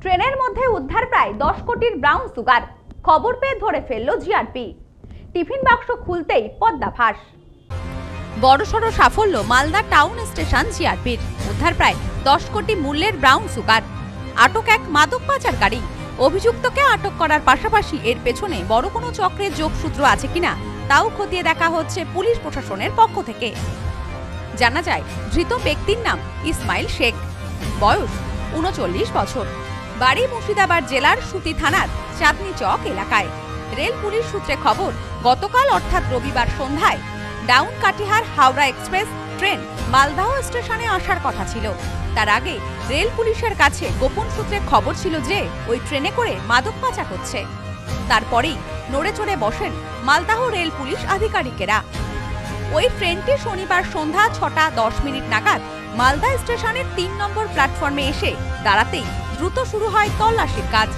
ট্রেনের মধ্যে উদ্ধার প্রায় 10 কোটির ব্রাউন সুগার। খবর পেয়ে ধরে ফেলল জিআরপি। টিফিন বাক্স খুলতেই পদ্মাভাস। বড়সড় সাফল্য মালদা টাউন স্টেশন জিআরপির। উদ্ধার প্রায় 10 কোটি মূল্যের ব্রাউন সুগার। আটক এক মাদক পাচারকারী। অভিযুক্তকে আটক করার পাশাপাশি এর পেছনে বড় কোনো চক্রের যোগসূত্র আছে কিনা তাও খতিয়ে দেখা হচ্ছে পুলিশ প্রশাসনের পক্ষ থেকে। জানা যায়, ধৃত ব্যক্তির নাম ইসমাইল শেখ, বয়স 39 বছর, বাড়ি মুর্শিদাবাদ জেলার সুতি থানার চাঁদনি চক এলাকায়। রেল পুলিশ সূত্রে খবর, গতকাল অর্থাৎ রবিবার সন্ধ্যায় down Katihar Howrah express train Malda স্টেশনে আসার কথা ছিল। তার আগে রেল পুলিশের কাছে গোপন সূত্রে খবর ছিল যে ওই ট্রেনে করে মাদক পাচার হচ্ছে। তারপরেই নড়ে চড়ে বসেন মালদাহ রেল পুলিশ আধিকারিকেরা। ওই ট্রেনটি শনিবার সন্ধ্যা 6:10 নাগাদ মালদা স্টেশনের 3 নম্বর প্ল্যাটফর্মে এসে দাঁড়াতেই দ্রুত শুরু হয় তল্লাশির কাজ।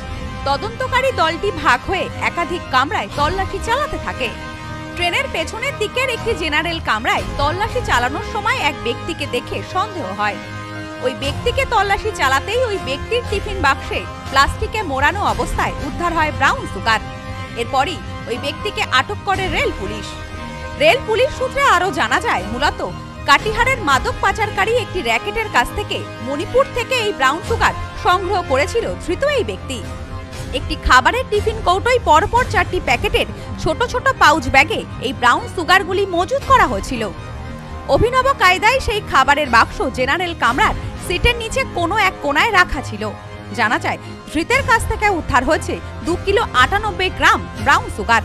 তদন্তকারী দলটি ভাগ হয়ে একাধিক কামরায় তল্লাশি চালাতে থাকে। ট্রেনের পেছনের দিকের একটি জেনারেল কামরায় তল্লাশি চালানোর সময় এক ব্যক্তিকে দেখে সন্দেহ হয়। ওই ব্যক্তিকে তল্লাশি চালাতেই ওই ব্যক্তির টিফিন বাক্সে প্লাস্টিকে মোড়ানো অবস্থায় উদ্ধার হয় ব্রাউন সুগার। এরপরই ওই ব্যক্তিকে আটক করে রেল পুলিশ। রেল পুলিশ সূত্রে আরও জানা যায়, মূলত কাটিহারের মাদক পাচারকারী একটি র্যাকেটের কাছ থেকে মণিপুর থেকে এই ব্রাউন সুগার সংগ্রহ করেছিল ধৃত এই ব্যক্তি। একটি খাবারের টিফিন কৌটোয় পরপর 4টি প্যাকেটের ছোট ছোট পাউচ ব্যাগে এই ব্রাউন সুগারগুলি মজুত করা হয়েছিল। অভিনব কায়দায় সেই খাবারের বাক্স জেনারেল কামরার সিটের নিচে কোনো এক কোণায় রাখা ছিল। জানা যায়, ধৃতের কাছ থেকে উদ্ধার হয়েছে 2 কিলো 98 গ্রাম ব্রাউন সুগার।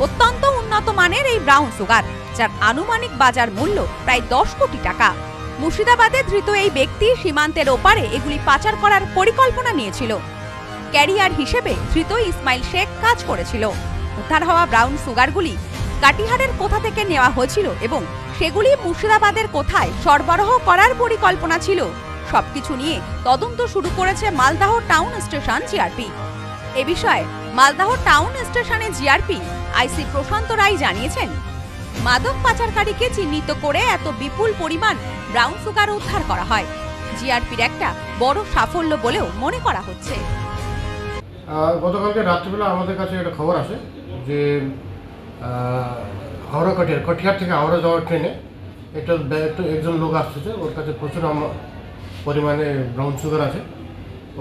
অত্যন্ত উন্নত মানের এই ব্রাউন সুগার, যার আনুমানিক বাজার মূল্য প্রায় 10 কোটি টাকা। মুর্শিদাবাদে ধৃত এই ব্যক্তি সীমান্তের ওপারে এগুলি পাচার করার পরিকল্পনা নিয়েছিল। ক্যারিয়ার হিসেবে ধৃত ইসমাইল শেখ কাজ করেছিল। উদ্ধার হওয়া ব্রাউন সুগারগুলি কাটিহারের কোথা থেকে নেওয়া হয়েছিল এবং সেগুলি মুর্শিদাবাদের কোথায় সরবরাহ করার পরিকল্পনা ছিল, সবকিছু নিয়ে তদন্ত শুরু করেছে মালদাহ টাউন স্টেশন জিআরপি। এ বিষয়ে মালদাহ টাউন স্টেশনে জিআরপি আইসি প্রশান্ত রায় জানিয়েছেন, মাদক পাচারকারীকে চিহ্নিত করে এত বিপুল পরিমাণ ব্রাউন সুগার উদ্ধার করা হয় জিআরপির একটা বড় সাফল্য বলেও মনে করা হচ্ছে। গতকালকে রাত্রিবেলা আমাদের কাছে একটা খবর আসে যে হাওড়া কটিহার থেকে হাওড়া যাওয়ার ট্রেনে একজন লোক আসতেছে, ওর কাছে প্রচুর পরিমাণে ব্রাউন সুগার আছে।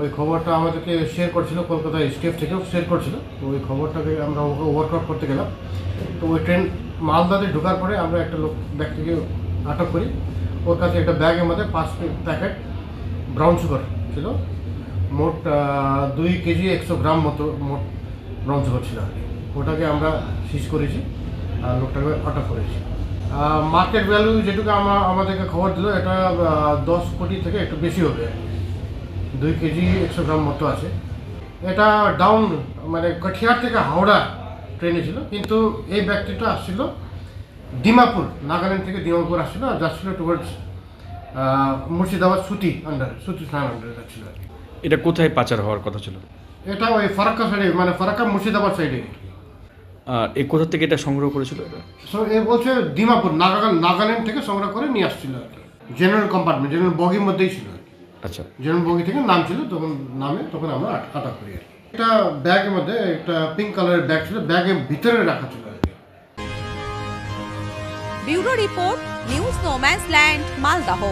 ওই খবরটা আমাদেরকে শেয়ার করছিল, কলকাতা স্টেট থেকেও শেয়ার করছিল। তো ওই খবরটাকে আমরা ওকে ওয়ার্কআউট করতে গেলাম। তো ওই ট্রেন মালদাতে ঢোকার পরে আমরা একটা ব্যক্তিকে আটক করি। ওর কাছে একটা ব্যাগের মধ্যে 5 প্যাকেট ব্রাউন সুগার ছিল। মোট 2 কেজি 100 গ্রাম মতো মোট ব্রাউন সুগার ছিল আর কি। ওটাকে আমরা সিজ করেছি আর লোকটাকে আটক করেছি। মার্কেট ভ্যালু যেটুকু আমাদেরকে খবর দিল, এটা 10 কোটি থেকে একটু বেশি হবে। 2 কেজি 100 গ্রাম মতো আছে। এটা ডাউন মানে কাঠিয়ার থেকে হাওড়া ট্রেনে ছিল, কিন্তু এই ব্যক্তিটা আসছিল ডিমাপুর, নাগাল্যান্ড থেকে ডিমাপুর আসছিল আর যাচ্ছিল টুয়ার্ডস মুর্শিদাবাদ সুতি থানার আন্ডারে যাচ্ছিল আর কি। এটা কোথায় পাচার হওয়ার কথা ছিল? এটা ওই ফারাক্কা সাইডে, মানে ফারাক্কা মুর্শিদাবাদ সাইডে। আর এই কোথা থেকে এটা সংগ্রহ করেছিল? এ বলছে ডিমাপুর, নাগাল্যান্ড থেকে সংগ্রহ করে নিয়ে আসছিল আর কি। জেনারেল কম্পার্টমেন্ট, জেনারেল বগির মধ্যেই ছিল আর কি। আচ্ছা, জেনারেল বগি থেকে নাম ছিল, তখন আমরা আটক করি আর কি। এটা ব্যাগের মধ্যে একটা পিঙ্ক কালারের ব্যাগ ছিল, ব্যাগের ভিতরে রাখা ছিল আর কি। Bureau report, news no man's land, Malda.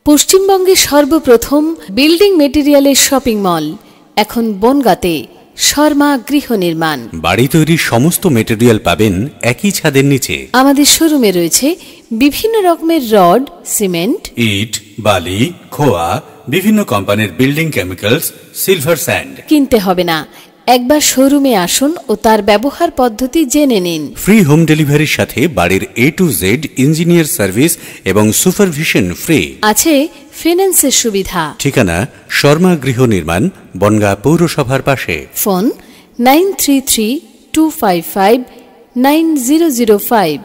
পশ্চিমবঙ্গের সর্বপ্রথম বিল্ডিং মেটেরিয়ালের শপিং মল এখন বনগাঁতে। শর্মা গৃহ নির্মাণ। বাড়ি তৈরির সমস্ত মেটেরিয়াল পাবেন একই ছাদের নিচে। আমাদের শোরুমে রয়েছে বিভিন্ন রকমের রড, সিমেন্ট, ইট, বালি, খোয়া, বিভিন্ন কোম্পানির বিল্ডিং কেমিক্যালস, সিলভার স্যান্ড। কিনতে হবে না, একবার শোরুমে আসুন ও তার ব্যবহার পদ্ধতি জেনে নিন। ফ্রি হোম ডেলিভারির সাথে বাড়ির A to Z engineer service এবং সুপারভিশন ফ্রি। আছে ফাইন্যান্সের সুবিধা। ঠিকানা শর্মা গৃহ নির্মাণ, বনগাঁ পৌরসভার পাশে। ফোন 9332559005।